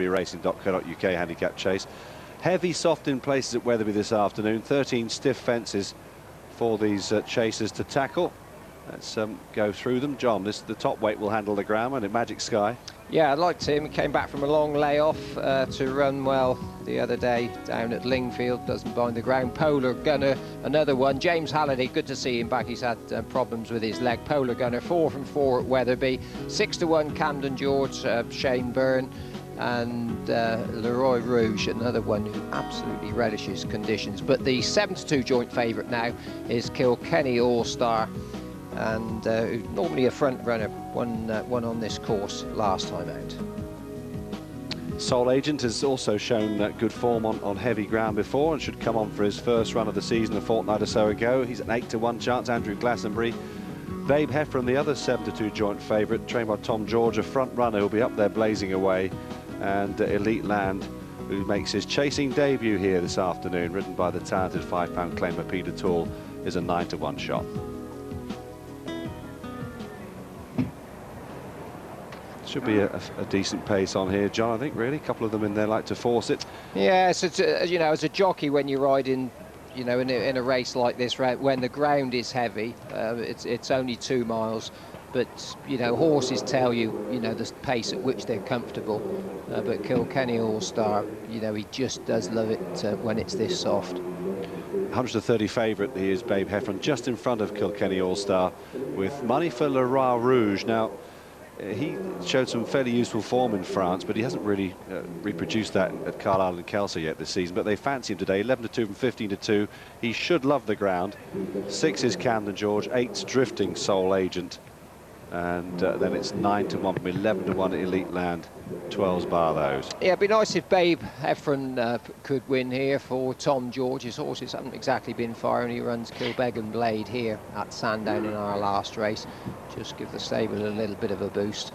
wetherby.racing.co.uk handicap chase. Heavy soft in places at Wetherby this afternoon. 13 stiff fences for these chasers to tackle. Let's go through them. John, the top weight will handle the ground, and in Magic Sky. Yeah, I liked him. He came back from a long layoff to run well the other day down at Lingfield. Doesn't bind the ground. Polar Gunner, another one. James Halliday, good to see him back. He's had problems with his leg. Polar Gunner, 4 from 4 at Wetherby. 6-1 Camden George, Shane Byrne. And Roi Rouge, another one who absolutely relishes conditions. But the 7-2 joint favourite now is Kilkenny All-Star, and normally a front runner, won on this course last time out. Sole Agent has also shown good form on heavy ground before and should come on for his first run of the season a fortnight or so ago. He's an 8-1 chance. Andrew Glastonbury. Babe Heffron, the other 7-2 joint favourite, trained by Tom George, a front runner who'll be up there blazing away. And Elite Land, who makes his chasing debut here this afternoon, ridden by the talented £5 claimer Peter Toole, is a 9-1 shot. Should be a decent pace on here, John, I think, really. A couple of them in there like to force it. Yes, it's you know, as a jockey, when you ride in, you know, in a race like this, when the ground is heavy, it's only 2 miles. But, you know, horses tell you, you know, the pace at which they're comfortable. But Kilkenny All-Star, you know, he just does love it when it's this soft. 130 favourite, he is Babe Heffron, just in front of Kilkenny All-Star, with money for Roi Rouge. Now, he showed some fairly useful form in France, but he hasn't really reproduced that at Carlisle and Kelso yet this season. But they fancy him today, 11-2 from 15-2. He should love the ground. 6 is Camden George, 8's Drifting Sole Agent. And then it's 9-1 from 11-1 Elite Land, 12's bar those. Yeah, it'd be nice if Babe Heffron could win here for Tom George. His horses haven't exactly been firing. He runs Kilbeggan Blade here at Sandown in our last race. Just give the stable a little bit of a boost.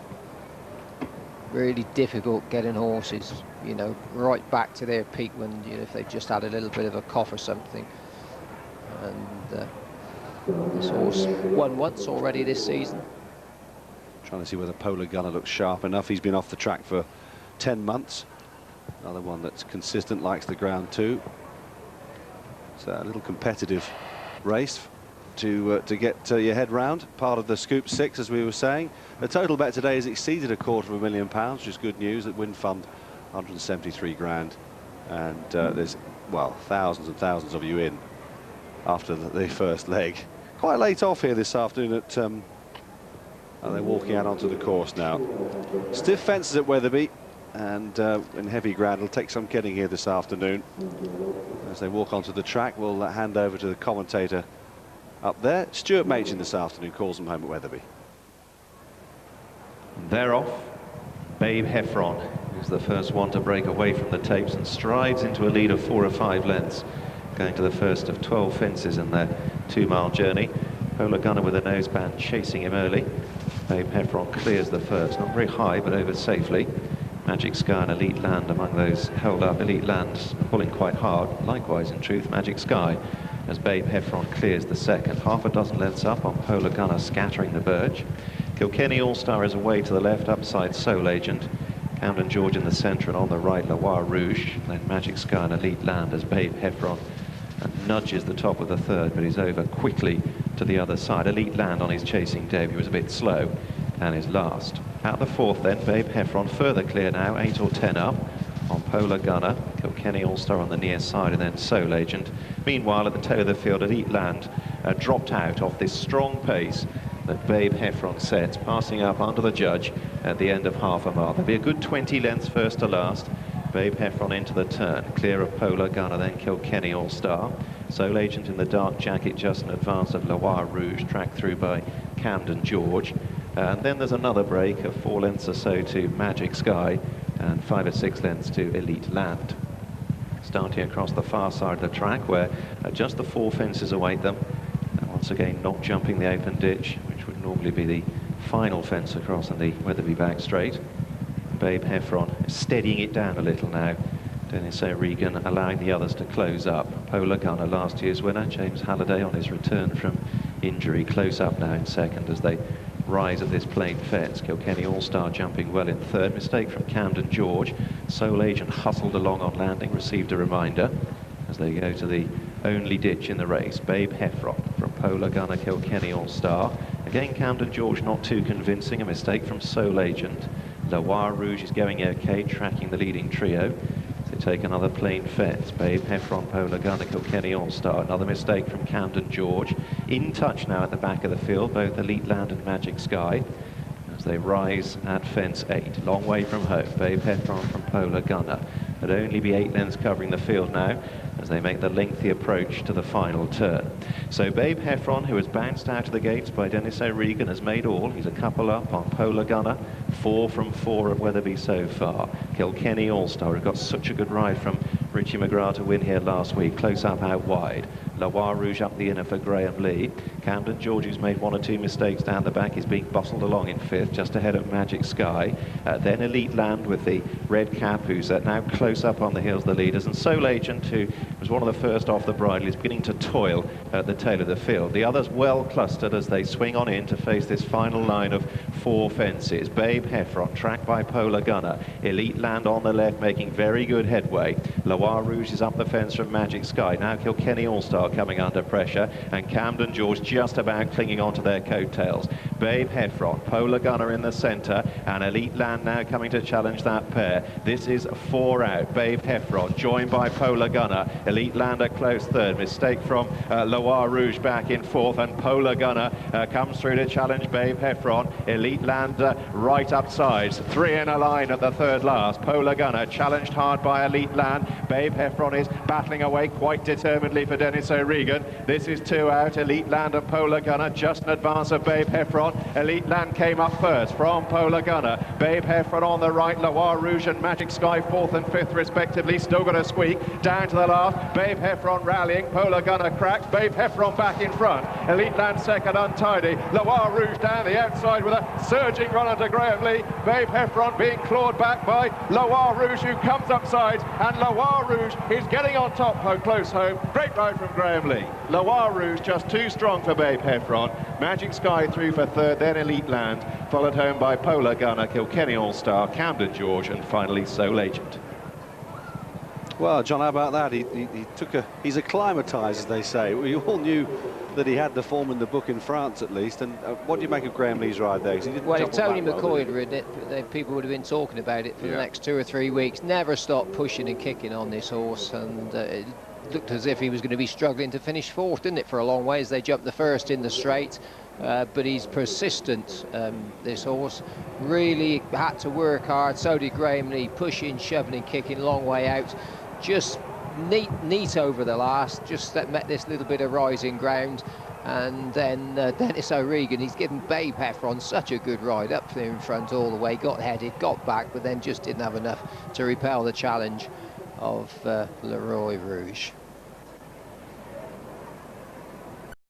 Really difficult getting horses, you know, right back to their peak when, you know, if they've just had a little bit of a cough or something. And this horse won once already this season. Trying to see whether Polar Gunner looks sharp enough. He's been off the track for 10 months. Another one that's consistent, likes the ground too. It's a little competitive race to get your head round. Part of the Scoop 6, as we were saying. The total bet today has exceeded £250,000, which is good news. At Win Fund, 173 grand. And there's, well, thousands and thousands of you in after the first leg. Quite late off here this afternoon at... they're walking out onto the course now. Stiff fences at Wetherby, and in heavy ground. It'll take some getting here this afternoon. As they walk onto the track, we'll hand over to the commentator up there. Stuart Machin this afternoon calls them home at Wetherby. They're off. Babe Heffron is the first one to break away from the tapes and strides into a lead of 4 or 5 lengths, going to the first of 12 fences in their 2-mile journey. Polar Gunner with a noseband chasing him early. Babe Heffron clears the first, not very high, but over safely. Magic Sky and Elite Land among those held up. Elite Land pulling quite hard. Likewise, in truth, Magic Sky, as Babe Heffron clears the second. Half a dozen lengths up on Polar Gunner, scattering the verge. Kilkenny All-Star is away to the left, upside Sole Agent. Camden George in the centre, and on the right, Roi Rouge. Then Magic Sky and Elite Land as Babe Heffron nudges the top of the third, but he's over quickly to the other side. Elite Land on his chasing debut was a bit slow and is last. Out the fourth then, Babe Heffron further clear now, 8 or 10 up on Polar Gunner. Kilkenny All-Star on the near side, and then Sole Agent. Meanwhile, at the tail of the field, Elite Land dropped out off this strong pace that Babe Heffron sets, passing up under the judge at the end of half a mile. There'll be a good 20 lengths first to last. Babe Heffron into the turn, clear of Polar Gunner, then Kilkenny All-Star. Sole Agent in the dark jacket just in advance of Roi Rouge, tracked through by Camden George. And then there's another break of 4 lengths or so to Magic Sky and 5 or 6 lengths to Elite Land. Starting across the far side of the track where just the 4 fences await them. And once again not jumping the open ditch, which would normally be the final fence across in the Wetherby back straight. Babe Heffron steadying it down a little now. Dennis O'Regan allowing the others to close up. Polar Gunner, last year's winner. James Halliday on his return from injury, close up now in second as they rise of this plain fence. Kilkenny All-Star jumping well in third. Mistake from Camden George. Sole Agent hustled along on landing, received a reminder as they go to the only ditch in the race. Babe Heffron from Polar Gunner Kilkenny All-Star. Again, Camden George not too convincing. A mistake from Sole Agent. Roi Rouge is going okay, tracking the leading trio. They take another plain fence. Babe Heffron, Polar Gunner Kilkenny All-Star. Another mistake from Camden George. In touch now at the back of the field, both Elite Land and Magic Sky, as they rise at fence 8. Long way from home. Babe Heffron from Polar Gunner. There'll only be 8 lengths covering the field now as they make the lengthy approach to the final turn. So Babe Heffron, who has bounced out of the gates by Dennis O'Regan, has made all. He's a couple up on Polar Gunner. 4 from 4 at Wetherby so far. Kilkenny All-Star, who got such a good ride from Richie McGrath to win here last week. Close up out wide. Roi Rouge up the inner for Graham Lee. Camden George, who's made 1 or 2 mistakes down the back, is being bustled along in 5th, just ahead of Magic Sky. Then Elite Land with the red cap, who's now close up on the heels of the leaders. And Sole Agent, who was one of the first off the bridle, is beginning to toil at the tail of the field. The others well clustered as they swing on in to face this final line of 4 fences. Babe Heffron, tracked by Polar Gunner. Elite Land on the left, making very good headway. Roi Rouge is up the fence from Magic Sky. Now Kilkenny All-Star coming under pressure, and Camden George just about clinging onto their coattails. Babe Heffron, Polar Gunner in the centre, and Elite Land now coming to challenge that pair. This is 4 out. Babe Heffron joined by Polar Gunner. Elite Land a close third. Mistake from Roi Rouge back in 4th, and Polar Gunner comes through to challenge Babe Heffron. Elite Land right up sides. 3 in a line at the third last. Polar Gunner challenged hard by Elite Land. Babe Heffron is battling away quite determinedly for Dennis O'Regan. This is 2 out. Elite Land and Polar Gunner just in advance of Babe Heffron. Elite Land came up first from Polar Gunner. Babe Heffron on the right. Roi Rouge and Magic Sky 4th and 5th respectively. Still got a squeak down to the last. Babe Heffron rallying. Polar Gunner cracks. Babe Heffron back in front. Elite Land second, untidy. Roi Rouge down the outside with a surging run onto Graham Lee. Babe Heffron being clawed back by Roi Rouge, who comes upside, and Roi Rouge is getting on top, close home. Great ride from Graham Lee. Roi Rouge just too strong for Babe Heffron. Magic Sky through for third, then Elite Land, followed home by Polar Gunner, Kilkenny All-Star, Camden George, and finally Sole Agent. Well, John, how about that? He's acclimatised, as they say. We all knew that he had the form in the book in France, at least. And what do you make of Graham Lee's ride there? Well, if Tony McCoy had ridden it, people would have been talking about it for the next 2 or 3 weeks. Never stopped pushing and kicking on this horse, and it looked as if he was going to be struggling to finish 4th, didn't it, for a long way as they jumped the first in the straight. But he's persistent, this horse. Really had to work hard. So did Graham Lee, pushing, shoving and kicking, long way out. Just neat over the last, just that met this little bit of rising ground. And then Dennis O'Regan, he's given Babe Heffron such a good ride up there in front all the way, got headed, got back, but then just didn't have enough to repel the challenge of Roi Rouge.